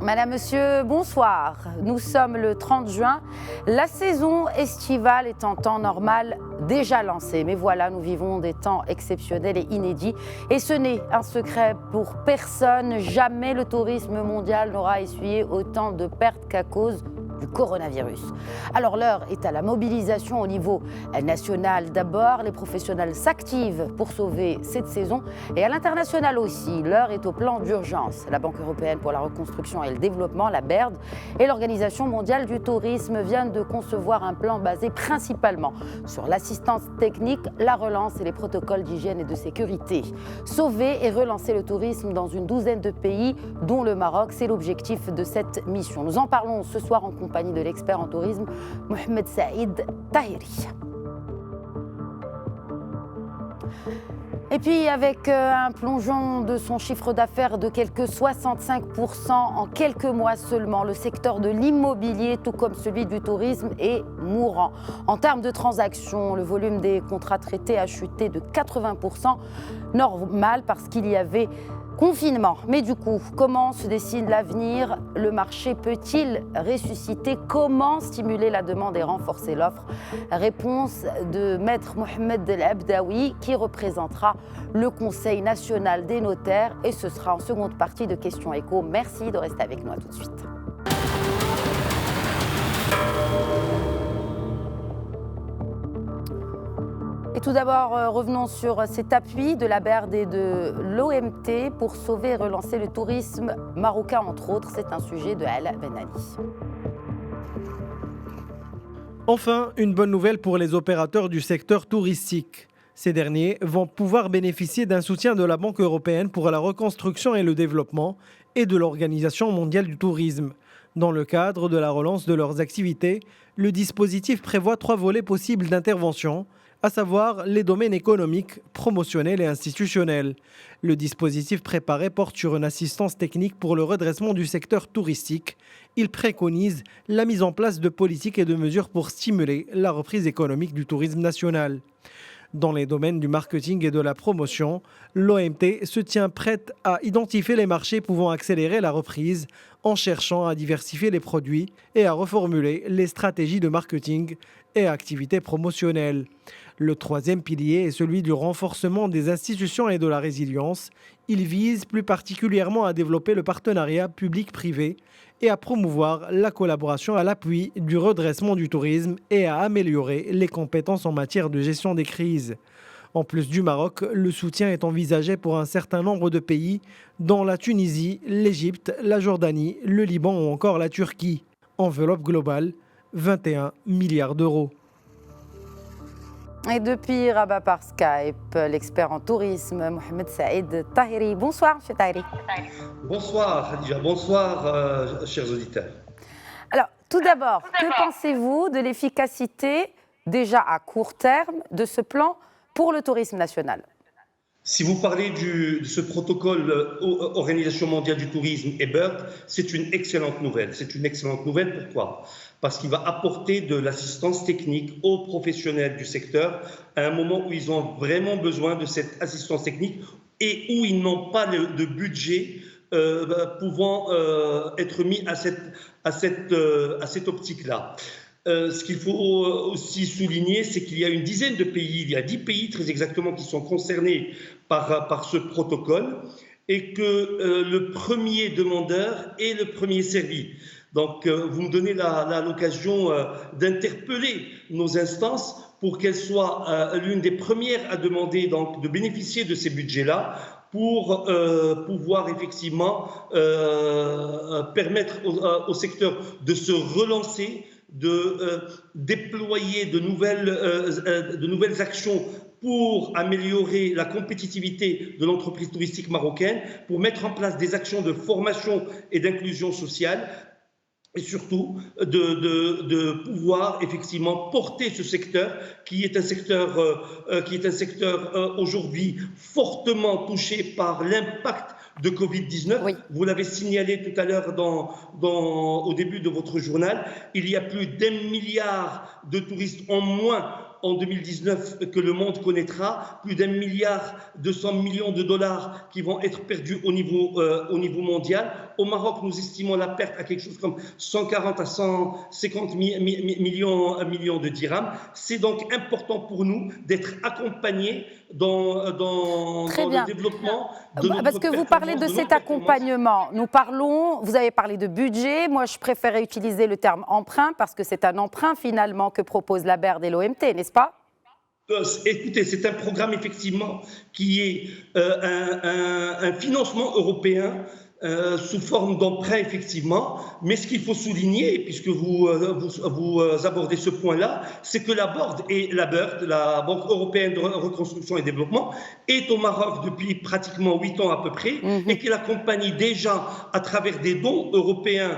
Madame, Monsieur, bonsoir. Nous sommes le 30 juin. La saison estivale est en temps normal déjà lancée. Mais voilà, nous vivons des temps exceptionnels et inédits. Et ce n'est un secret pour personne. Jamais le tourisme mondial n'aura essuyé autant de pertes qu'à cause du coronavirus. Alors l'heure est à la mobilisation au niveau national d'abord. Les professionnels s'activent pour sauver cette saison et à l'international aussi. L'heure est au plan d'urgence. La Banque européenne pour la reconstruction et le développement, la BERD, et l'Organisation mondiale du tourisme viennent de concevoir un plan basé principalement sur l'assistance technique, la relance et les protocoles d'hygiène et de sécurité. Sauver et relancer le tourisme dans une douzaine de pays, dont le Maroc, c'est l'objectif de cette mission. Nous en parlons ce soir en compagnie de l'expert en tourisme, Mohamed Saïd Tahiri. Et puis avec un plongeon de son chiffre d'affaires de quelques 65% en quelques mois seulement, le secteur de l'immobilier, tout comme celui du tourisme, est mourant. En termes de transactions, le volume des contrats traités a chuté de 80%, normal parce qu'il y avait confinement. Mais du coup, comment se dessine l'avenir? Le marché peut-il ressusciter? Comment stimuler la demande et renforcer l'offre? Réponse de Maître Mohamed El Abdaoui qui représentera le Conseil national des notaires et ce sera en seconde partie de Questions Écho. Merci de rester avec nous, à tout de suite. Et tout d'abord, revenons sur cet appui de la BERD et de l'OMT pour sauver et relancer le tourisme marocain, entre autres. C'est un sujet de Ala Ben Ali. Enfin, une bonne nouvelle pour les opérateurs du secteur touristique. Ces derniers vont pouvoir bénéficier d'un soutien de la Banque européenne pour la reconstruction et le développement et de l'Organisation mondiale du tourisme. Dans le cadre de la relance de leurs activités, le dispositif prévoit 3 volets possibles d'intervention, à savoir les domaines économiques, promotionnels et institutionnels. Le dispositif préparé porte sur une assistance technique pour le redressement du secteur touristique. Il préconise la mise en place de politiques et de mesures pour stimuler la reprise économique du tourisme national. Dans les domaines du marketing et de la promotion, l'OMT se tient prête à identifier les marchés pouvant accélérer la reprise en cherchant à diversifier les produits et à reformuler les stratégies de marketing et activités promotionnelles. Le troisième pilier est celui du renforcement des institutions et de la résilience. Il vise plus particulièrement à développer le partenariat public-privé et à promouvoir la collaboration à l'appui du redressement du tourisme et à améliorer les compétences en matière de gestion des crises. En plus du Maroc, le soutien est envisagé pour un certain nombre de pays, dont la Tunisie, l'Égypte, la Jordanie, le Liban ou encore la Turquie. Enveloppe globale, 21 milliards d'euros. Et depuis Rabat par Skype, l'expert en tourisme, Mohamed Saïd Tahiri. Bonsoir, M. Tahiri. Bonsoir, Khadija. Bonsoir, chers auditeurs. Alors, tout d'abord, que pensez-vous de l'efficacité, déjà à court terme, de ce plan pour le tourisme national? Si vous parlez de ce protocole Organisation mondiale du tourisme et BERD, c'est une excellente nouvelle. C'est une excellente nouvelle, pourquoi? Parce qu'il va apporter de l'assistance technique aux professionnels du secteur à un moment où ils ont vraiment besoin de cette assistance technique et où ils n'ont pas de budget pouvant être mis à cette optique-là. Ce qu'il faut aussi souligner, c'est qu'il y a une dizaine de pays, il y a 10 pays très exactement qui sont concernés par ce protocole et que le premier demandeur est le premier servi. Donc vous me donnez l'occasion d'interpeller nos instances pour qu'elles soient l'une des premières à demander donc, de bénéficier de ces budgets-là pour pouvoir effectivement permettre au secteur de se relancer, de déployer de nouvelles actions pour améliorer la compétitivité de l'entreprise touristique marocaine, pour mettre en place des actions de formation et d'inclusion sociale et surtout de pouvoir effectivement porter ce secteur qui est un secteur aujourd'hui fortement touché par l'impact de Covid-19. Oui. Vous l'avez signalé tout à l'heure au début de votre journal, il y a plus d'1 milliard de touristes en moins en 2019 que le monde connaîtra, plus d'1 milliard 200 millions de dollars qui vont être perdus au niveau mondial. Au Maroc, nous estimons la perte à quelque chose comme 140 à 150 millions de dirhams. C'est donc important pour nous d'être accompagnés dans le développement de notre Parce que vous parlez de cet accompagnement. Vous avez parlé de budget. Moi, je préférais utiliser le terme emprunt parce que c'est un emprunt finalement que propose la BERD et l'OMT, n'est-ce pas? Écoutez, c'est un programme effectivement qui est un financement européen sous forme d'emprunt, effectivement. Mais ce qu'il faut souligner, puisque vous abordez ce point-là, c'est que la BERD, la Banque européenne de reconstruction et développement, est au Maroc depuis pratiquement 8 ans à peu près, et qu'elle accompagne déjà, à travers des dons européens,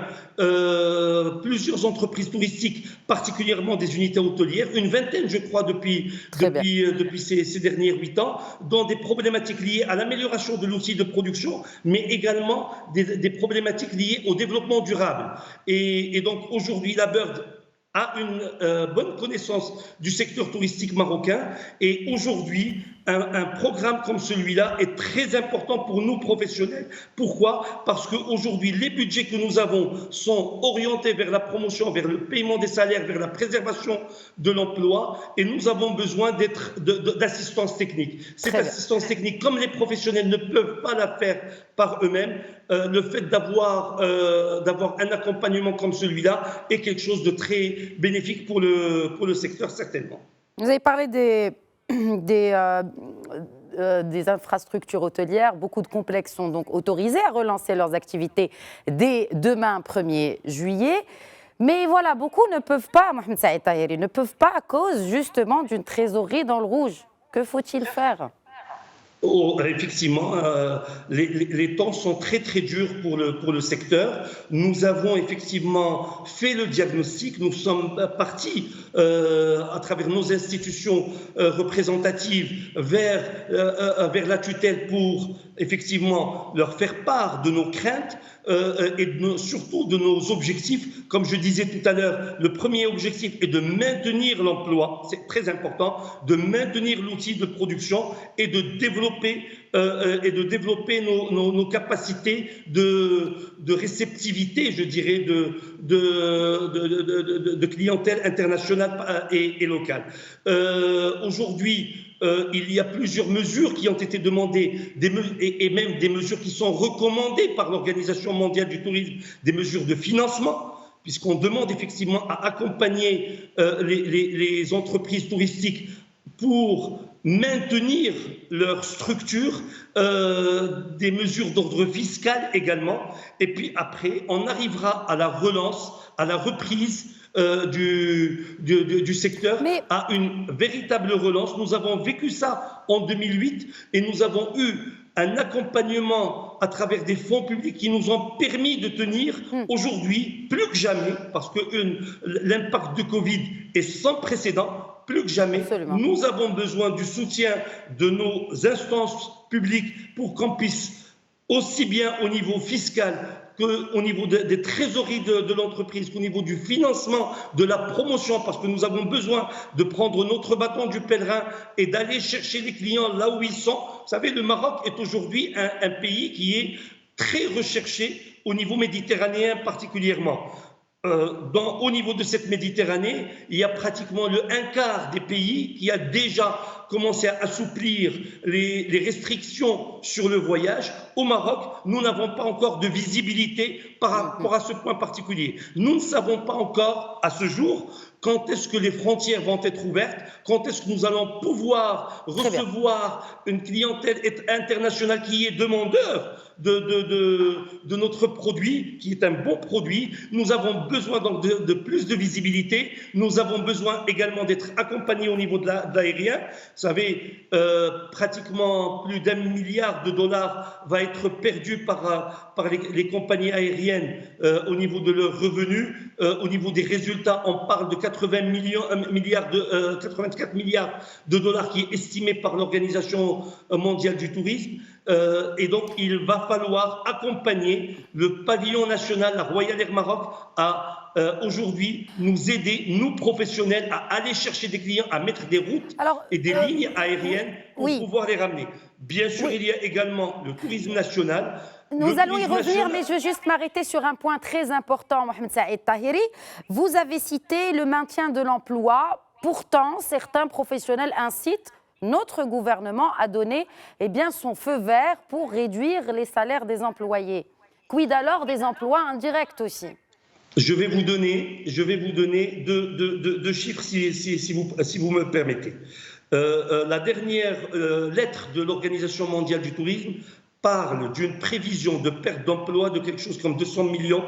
plusieurs entreprises touristiques, particulièrement des unités hôtelières, une vingtaine, je crois, depuis ces derniers 8 ans, dans des problématiques liées à l'amélioration de l'outil de production, mais également des problématiques liées au développement durable. Et donc aujourd'hui, la BERD a une bonne connaissance du secteur touristique marocain, et aujourd'hui, un programme comme celui-là est très important pour nous professionnels. Pourquoi? Parce qu'aujourd'hui, les budgets que nous avons sont orientés vers la promotion, vers le paiement des salaires, vers la préservation de l'emploi, et nous avons besoin d'assistance technique. Cette assistance technique, comme les professionnels ne peuvent pas la faire par eux-mêmes, le fait d'avoir un accompagnement comme celui-là est quelque chose de très bénéfique pour le secteur, certainement. Vous avez parlé des infrastructures hôtelières. Beaucoup de complexes sont donc autorisés à relancer leurs activités dès demain, 1er juillet. Mais voilà, beaucoup ne peuvent pas, Mohamed Saïd Taheri, ne peuvent pas à cause justement d'une trésorerie dans le rouge. Que faut-il faire ? Effectivement, les temps sont très très durs pour le secteur. Nous avons effectivement fait le diagnostic. Nous sommes partis à travers nos institutions représentatives vers la tutelle pour effectivement leur faire part de nos craintes et surtout de nos objectifs. Comme je disais tout à l'heure, le premier objectif est de maintenir l'emploi, c'est très important, de maintenir l'outil de production et de développer nos capacités de réceptivité, je dirais, de clientèle internationale et locale. Aujourd'hui, il y a plusieurs mesures qui ont été demandées et même des mesures qui sont recommandées par l'Organisation mondiale du tourisme, des mesures de financement, puisqu'on demande effectivement à accompagner les entreprises touristiques pour maintenir leur structure, des mesures d'ordre fiscal également. Et puis après, on arrivera à la relance, à la reprise du secteur, à une véritable relance. Nous avons vécu ça en 2008 et nous avons eu un accompagnement à travers des fonds publics qui nous ont permis de tenir aujourd'hui, plus que jamais, parce que l'impact de Covid est sans précédent, plus que jamais. Absolument. Nous avons besoin du soutien de nos instances publiques pour qu'on puisse, aussi bien au niveau fiscal qu'au niveau des trésoreries de l'entreprise, qu'au niveau du financement, de la promotion, parce que nous avons besoin de prendre notre bâton du pèlerin et d'aller chercher les clients là où ils sont. Vous savez, le Maroc est aujourd'hui un pays qui est très recherché au niveau méditerranéen particulièrement. Au niveau de cette Méditerranée, il y a pratiquement un quart des pays qui a déjà commencé à assouplir les restrictions sur le voyage. Au Maroc, nous n'avons pas encore de visibilité par rapport à ce point particulier. Nous ne savons pas encore, à ce jour, quand est-ce que les frontières vont être ouvertes, quand est-ce que nous allons pouvoir recevoir une clientèle internationale qui est demandeur de notre produit, qui est un bon produit. Nous avons besoin donc de plus de visibilité. Nous avons besoin également d'être accompagnés au niveau de l'aérien. Vous savez, pratiquement plus d'1 milliard de dollars va être perdu par les compagnies aériennes au niveau de leurs revenus. Au niveau des résultats, on parle de 84 milliards de dollars qui est estimé par l'Organisation mondiale du tourisme. Et donc, il va falloir accompagner le pavillon national, la Royal Air Maroc, à aujourd'hui nous aider, nous professionnels, à aller chercher des clients, à mettre des routes et des lignes aériennes pour pouvoir les ramener. Bien sûr, il y a également le tourisme national. Nous allons y revenir, mais je veux juste m'arrêter sur un point très important, Mohamed Saïd Tahiri. Vous avez cité le maintien de l'emploi. Pourtant, certains professionnels incitent notre gouvernement à donner son feu vert pour réduire les salaires des employés. Quid alors des emplois indirects aussi? Je vais vous donner deux chiffres si vous me permettez. La dernière lettre de l'Organisation mondiale du tourisme parle d'une prévision de perte d'emploi de quelque chose comme 200 millions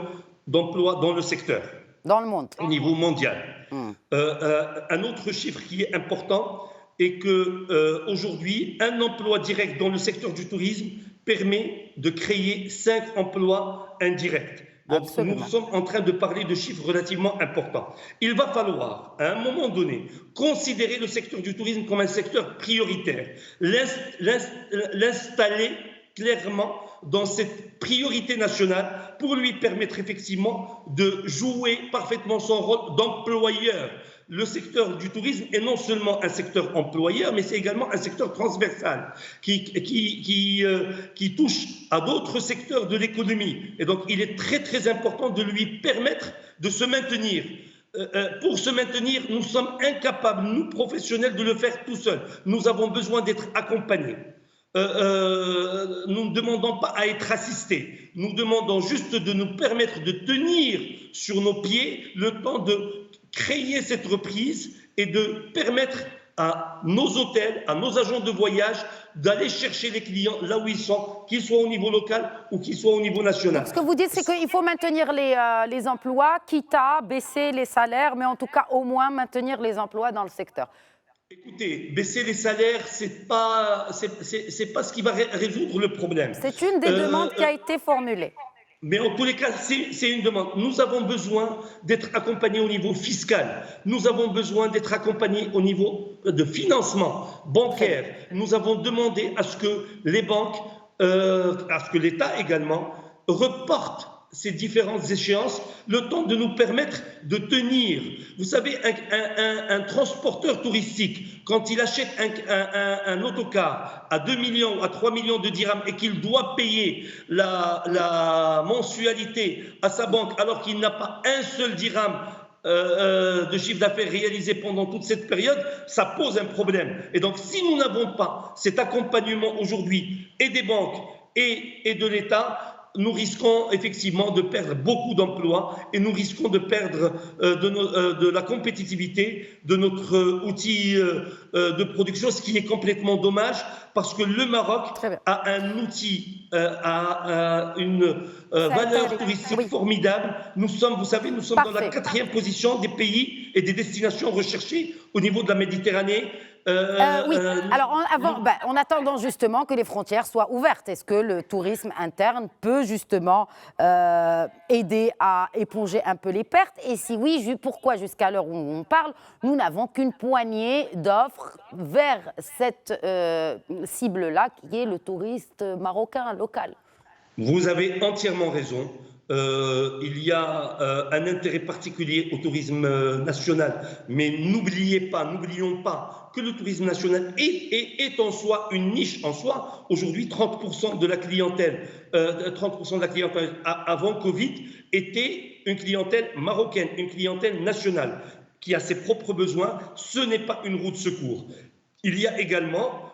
d'emplois dans le secteur. Dans le monde. Au niveau mondial. Un autre chiffre qui est important est qu'aujourd'hui, un emploi direct dans le secteur du tourisme permet de créer 5 emplois indirects. Donc, Absolument. nous sommes en train de parler de chiffres relativement importants. Il va falloir, à un moment donné, considérer le secteur du tourisme comme un secteur prioritaire, l'installer clairement dans cette priorité nationale pour lui permettre effectivement de jouer parfaitement son rôle d'employeur. Le secteur du tourisme est non seulement un secteur employeur, mais c'est également un secteur transversal qui touche à d'autres secteurs de l'économie. Et donc, il est très, très important de lui permettre de se maintenir. Pour se maintenir, nous sommes incapables, nous professionnels, de le faire tout seuls. Nous avons besoin d'être accompagnés. Nous ne demandons pas à être assistés. Nous demandons juste de nous permettre de tenir sur nos pieds le temps de créer cette reprise et de permettre à nos hôtels, à nos agents de voyage d'aller chercher les clients là où ils sont, qu'ils soient au niveau local ou qu'ils soient au niveau national. Donc, ce que vous dites, c'est qu'il faut maintenir les emplois, quitte à baisser les salaires, mais en tout cas au moins maintenir les emplois dans le secteur. Écoutez, baisser les salaires, c'est pas ce qui va résoudre le problème. C'est une des demandes qui a été formulée. Mais en tous les cas, c'est une demande. Nous avons besoin d'être accompagnés au niveau fiscal. Nous avons besoin d'être accompagnés au niveau de financement bancaire. Nous avons demandé à ce que les banques, à ce que l'État également, reporte ces différentes échéances, le temps de nous permettre de tenir. Vous savez, un transporteur touristique, quand il achète un autocar à 2 millions, à 3 millions de dirhams et qu'il doit payer la mensualité à sa banque alors qu'il n'a pas un seul dirham de chiffre d'affaires réalisé pendant toute cette période, ça pose un problème. Et donc, si nous n'avons pas cet accompagnement aujourd'hui et des banques et de l'État, nous risquons effectivement de perdre beaucoup d'emplois et nous risquons de perdre de la compétitivité de notre outil de production, ce qui est complètement dommage parce que le Maroc a un outil, a une valeur touristique formidable. Nous sommes, vous savez, nous sommes dans la 4e position des pays et des destinations recherchées au niveau de la Méditerranée. Oui, alors en attendant justement que les frontières soient ouvertes, est-ce que le tourisme interne peut justement aider à éponger un peu les pertes? Et si oui, pourquoi jusqu'à l'heure où on parle, nous n'avons qu'une poignée d'offres vers cette cible-là qui est le touriste marocain local? Vous avez entièrement raison. Il y a un intérêt particulier au tourisme national, mais n'oublions pas que le tourisme national est en soi une niche en soi. Aujourd'hui, 30% de la clientèle, 30% de la clientèle avant Covid était une clientèle marocaine, une clientèle nationale qui a ses propres besoins. Ce n'est pas une roue de secours. Il y a également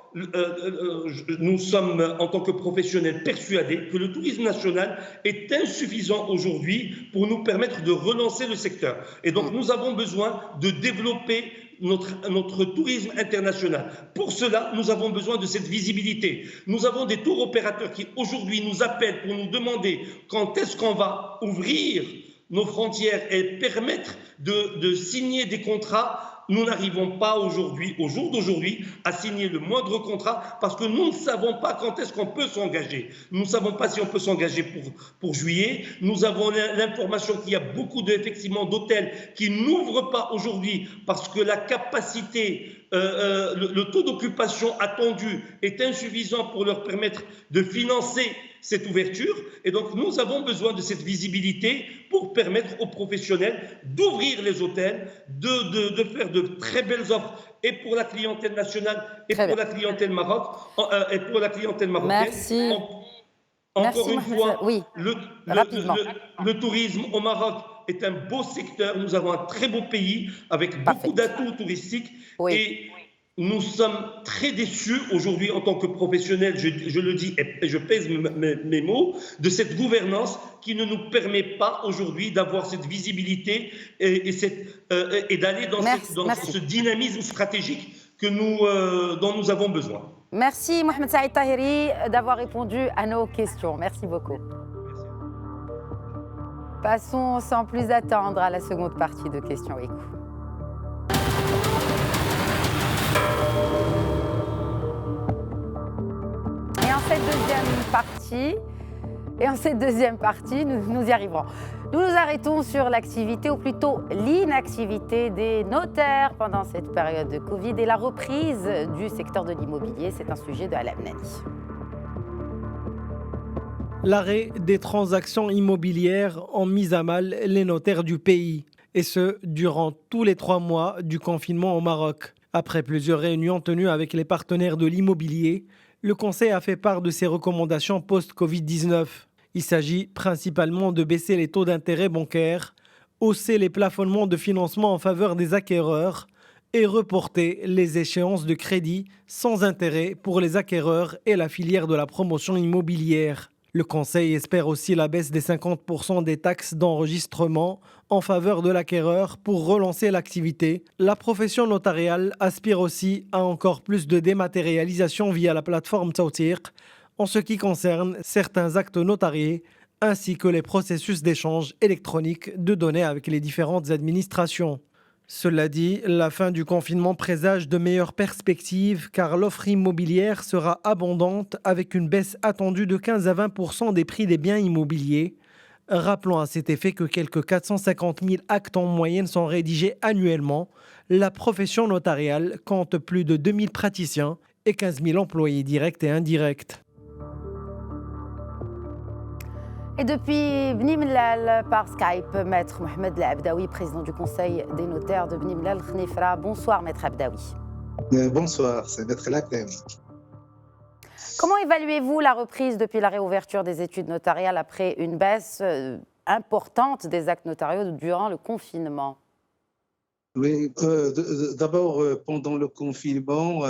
nous sommes, en tant que professionnels, persuadés que le tourisme national est insuffisant aujourd'hui pour nous permettre de relancer le secteur. Et donc, nous avons besoin de développer notre tourisme international. Pour cela, nous avons besoin de cette visibilité. Nous avons des tours opérateurs qui, aujourd'hui, nous appellent pour nous demander quand est-ce qu'on va ouvrir nos frontières et permettre de signer des contrats. Nous n'arrivons pas aujourd'hui, au jour d'aujourd'hui, à signer le moindre contrat parce que nous ne savons pas quand est-ce qu'on peut s'engager. Nous ne savons pas si on peut s'engager pour juillet. Nous avons l'information qu'il y a beaucoup effectivement d'hôtels qui n'ouvrent pas aujourd'hui parce que la capacité, le taux d'occupation attendu est insuffisant pour leur permettre de financer cette ouverture. Et donc, nous avons besoin de cette visibilité pour permettre aux professionnels d'ouvrir les hôtels, de faire de très belles offres et pour la clientèle nationale et pour la clientèle marocaine. Merci. Encore Merci, une Mohamed. fois, Oui, rapidement. le tourisme au Maroc est un beau secteur. Nous avons un très beau pays avec beaucoup Parfait. d'atouts touristiques Oui. et nous sommes très déçus aujourd'hui en tant que professionnels, je le dis et je pèse mes mots, de cette gouvernance qui ne nous permet pas aujourd'hui d'avoir cette visibilité et d'aller dans Merci. ce dynamisme stratégique dont nous avons besoin. Merci, Mohamed Saïd Tahiri, d'avoir répondu à nos questions. Merci beaucoup. Passons sans plus attendre à la seconde partie de Questions Écho. Et en cette deuxième partie, nous y arriverons. Nous nous arrêtons sur l'activité, ou plutôt l'inactivité des notaires pendant cette période de Covid et la reprise du secteur de l'immobilier. C'est un sujet de Alam Nani. L'arrêt des transactions immobilières ont mis à mal les notaires du pays, et ce, durant tous les 3 mois du confinement au Maroc. Après plusieurs réunions tenues avec les partenaires de l'immobilier, le Conseil a fait part de ses recommandations post-Covid-19. Il s'agit principalement de baisser les taux d'intérêt bancaires, hausser les plafonnements de financement en faveur des acquéreurs et reporter les échéances de crédit sans intérêt pour les acquéreurs et la filière de la promotion immobilière. Le Conseil espère aussi la baisse des 50% des taxes d'enregistrement en faveur de l'acquéreur pour relancer l'activité. La profession notariale aspire aussi à encore plus de dématérialisation via la plateforme Tawtiq en ce qui concerne certains actes notariés ainsi que les processus d'échange électronique de données avec les différentes administrations. Cela dit, la fin du confinement présage de meilleures perspectives car l'offre immobilière sera abondante avec une baisse attendue de 15 à 20% des prix des biens immobiliers. Rappelons à cet effet que quelques 450 000 actes en moyenne sont rédigés annuellement. La profession notariale compte plus de 2000 praticiens et 15 000 employés directs et indirects. Et depuis Bni Mellal par Skype, Maître Mohamed El Abdaoui, président du Conseil des notaires de Bni Mellal Khnifra. Bonsoir, Maître Abdaoui. Bonsoir, c'est Maître El Abdaoui. Comment évaluez-vous la reprise depuis la réouverture des études notariales après une baisse importante des actes notariaux durant le confinement ? Oui, d'abord, pendant le confinement,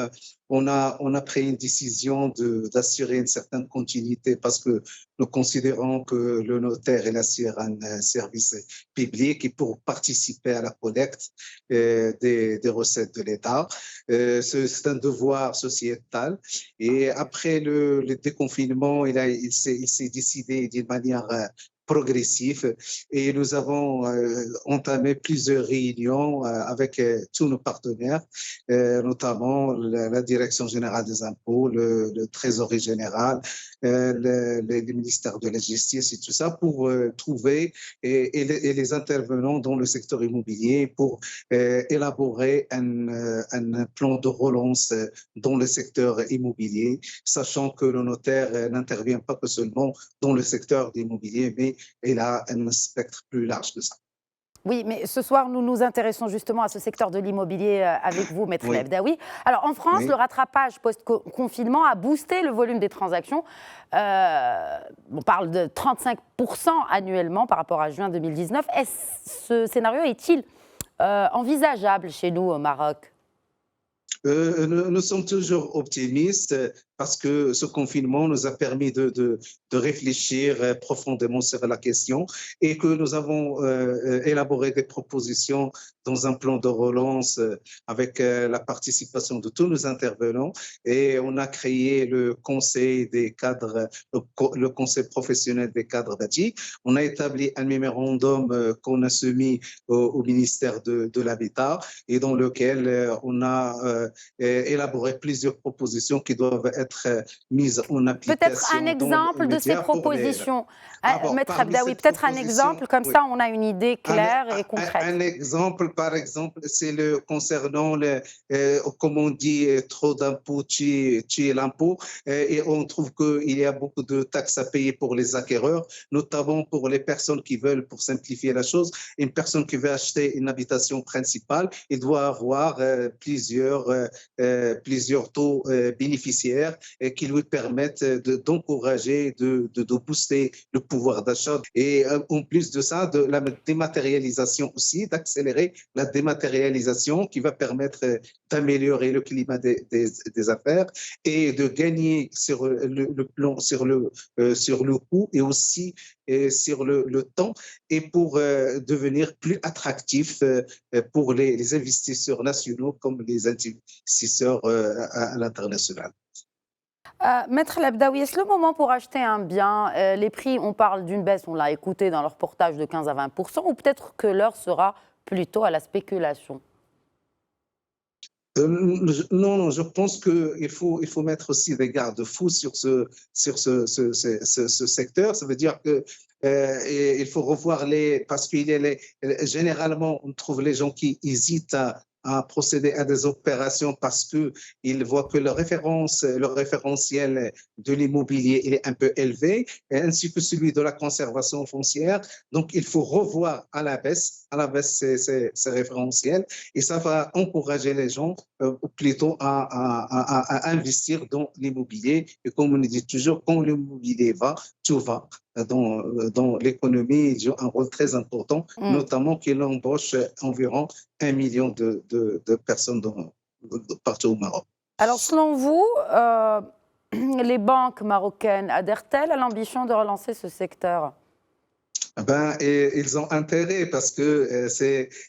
on a pris une décision d'assurer une certaine continuité parce que nous considérons que le notaire il assure un service public et pour participer à la collecte des recettes de l'État. C'est un devoir sociétal. Et après le déconfinement, il s'est décidé d'une manière progressif et nous avons entamé plusieurs réunions avec tous nos partenaires, notamment la Direction générale des impôts, le Trésorier général, le ministère de la Justice et tout ça pour trouver et les intervenants dans le secteur immobilier pour élaborer un plan de relance dans le secteur immobilier, sachant que le notaire n'intervient pas que seulement dans le secteur immobilier, mais il a un spectre plus large que ça. Oui, mais ce soir, nous nous intéressons justement à ce secteur de l'immobilier avec vous, Maître El Abdaoui. Alors, en France, le rattrapage post-confinement a boosté le volume des transactions. On parle de 35% annuellement par rapport à juin 2019. Ce scénario est-il envisageable chez nous au Maroc ? Nous sommes toujours optimistes parce que ce confinement nous a permis de réfléchir profondément sur la question et que nous avons élaboré des propositions dans un plan de relance avec la participation de tous nos intervenants et on a créé le conseil des cadres, le conseil professionnel des cadres bâtis. On a établi un mémorandum qu'on a soumis au ministère de l'Habitat et dans lequel on a élaboré plusieurs propositions qui doivent être mises en application. Peut-être un exemple de ces propositions, Maître Abdaoui, peut-être un exemple, comme ça on a une idée claire et concrète. Un exemple, par exemple, c'est concernant, comme on dit, trop d'impôts tuer l'impôt, et on trouve qu'il y a beaucoup de taxes à payer pour les acquéreurs, notamment pour les personnes qui veulent, pour simplifier la chose, une personne qui veut acheter une habitation principale, il doit avoir plusieurs plusieurs taux bénéficiaires qui lui permettent d'encourager, de booster le pouvoir d'achat. Et en plus de ça, de la dématérialisation aussi, d'accélérer la dématérialisation qui va permettre d'améliorer le climat des affaires et de gagner sur le plan, sur le coût et aussi sur le temps et pour devenir plus attractif pour les investisseurs nationaux comme les investisseurs à l'international. Maître Labdaoui, est-ce le moment pour acheter un bien? Les prix, on parle d'une baisse, on l'a écouté dans le reportage, de 15 à 20%, ou peut-être que l'heure sera plutôt à la spéculation? Non, je pense qu'il faut mettre aussi des garde-fous sur ce secteur. Ça veut dire que il faut revoir parce généralement, on trouve les gens qui hésitent à procéder à des opérations parce qu'ils voient que le référentiel de l'immobilier est un peu élevé, ainsi que celui de la conservation foncière. Donc, il faut revoir à la baisse ces référentiels et ça va encourager les gens plutôt à investir dans l'immobilier. Et comme on dit toujours, quand l'immobilier va, tout va. Dans l'économie, il joue un rôle très important, notamment qu'il embauche environ 1 million de personnes partout au Maroc. Alors, selon vous, les banques marocaines adhèrent-elles à l'ambition de relancer ce secteur? Ils ont intérêt parce que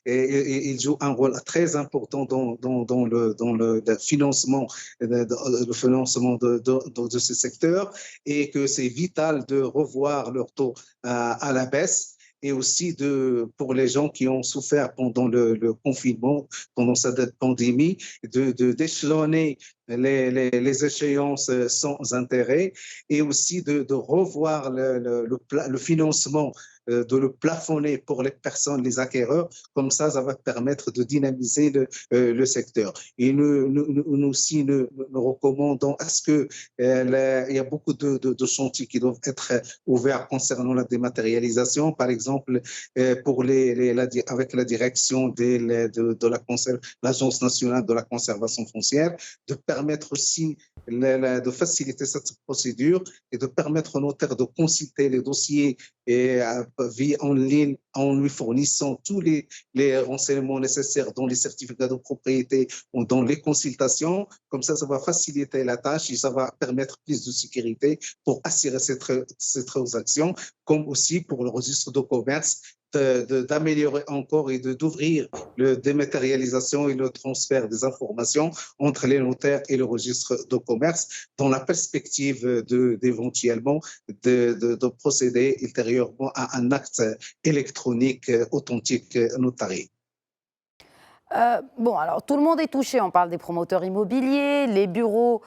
ils jouent un rôle très important dans le financement, de ce secteur et que c'est vital de revoir leur taux à la baisse. Et aussi pour les gens qui ont souffert pendant le confinement, pendant cette pandémie, d'échelonner les échéances sans intérêt et aussi de revoir le financement, de le plafonner pour les personnes, les acquéreurs. Comme ça va permettre de dynamiser le secteur. Et nous aussi, nous recommandons à ce il y a beaucoup de chantiers qui doivent être ouverts concernant la dématérialisation. Par exemple, avec la direction de l'Agence nationale de la conservation foncière, de permettre aussi de faciliter cette procédure et de permettre aux notaires de consulter les dossiers via en ligne en lui fournissant tous les renseignements nécessaires dans les certificats de propriété ou dans les consultations. Comme ça va faciliter la tâche et ça va permettre plus de sécurité pour assurer ces transactions, comme aussi pour le registre de commerce, d'améliorer encore et d'ouvrir la dématérialisation et le transfert des informations entre les notaires et le registre de commerce dans la perspective d'éventuellement de procéder ultérieurement à un acte électronique authentique notarié. Alors tout le monde est touché, on parle des promoteurs immobiliers, les bureaux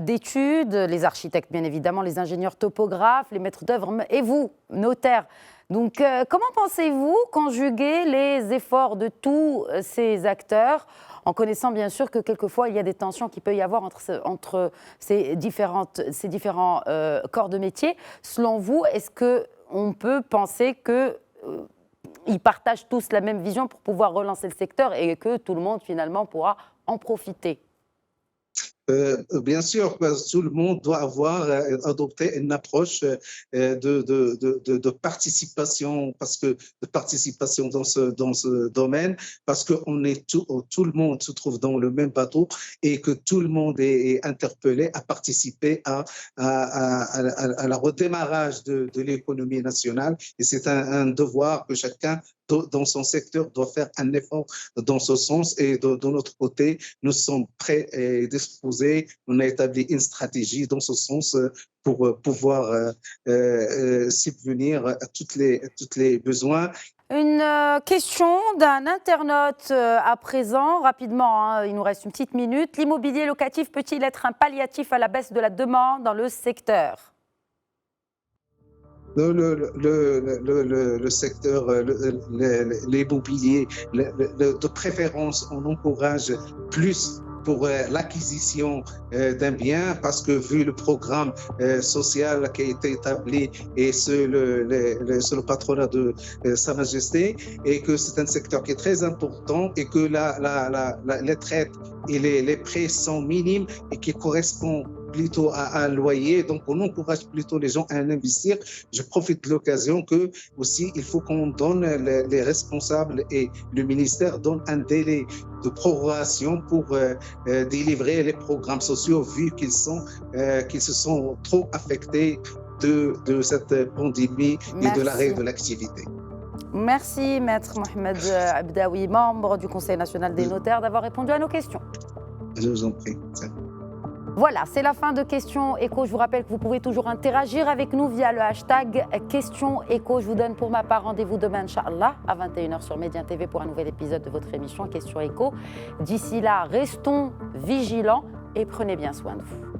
d'études, les architectes bien évidemment, les ingénieurs topographes, les maîtres d'œuvre et vous, notaires. Donc comment pensez-vous conjuguer les efforts de tous ces acteurs en connaissant bien sûr que quelquefois il y a des tensions qu'il peut y avoir entre ces différents corps de métier. Selon vous, est-ce qu'on peut penser que ils partagent tous la même vision pour pouvoir relancer le secteur et que tout le monde finalement pourra en profiter? Bien sûr, tout le monde doit adopté une approche de participation, de participation dans ce domaine, parce que tout le monde se trouve dans le même bateau et que tout le monde est interpellé à participer à la redémarrage de l'économie nationale. Et c'est un devoir que chacun dans son secteur doit faire un effort dans ce sens. Et de notre côté, nous sommes prêts et disposés. On a établi une stratégie dans ce sens pour pouvoir subvenir à tous les besoins. Une question d'un internaute à présent, rapidement, il nous reste une petite minute. L'immobilier locatif peut-il être un palliatif à la baisse de la demande dans le secteur ? Le secteur, l'immobilier, de préférence, on encourage plus pour l'acquisition d'un bien, parce que vu le programme social qui a été établi et sous le patronat de Sa Majesté, et que c'est un secteur qui est très important et que les traites et les prêts sont minimes et qui correspondent plutôt à un loyer. Donc, on encourage plutôt les gens à investir. Je profite de l'occasion que aussi, il faut qu'on donne les responsables et le ministère donne un délai de prorogation pour délivrer les programmes sociaux vu qu'ils se sont trop affectés de cette pandémie et de l'arrêt de l'activité. Merci, Maître Mohamed Abdaoui, membre du Conseil national des notaires, d'avoir répondu à nos questions. Je vous en prie. Voilà, c'est la fin de Questions Écho. Je vous rappelle que vous pouvez toujours interagir avec nous via le hashtag Questions Écho. Je vous donne pour ma part rendez-vous demain, Inch'Allah, à 21h sur Médien TV pour un nouvel épisode de votre émission Questions Écho. D'ici là, restons vigilants et prenez bien soin de vous.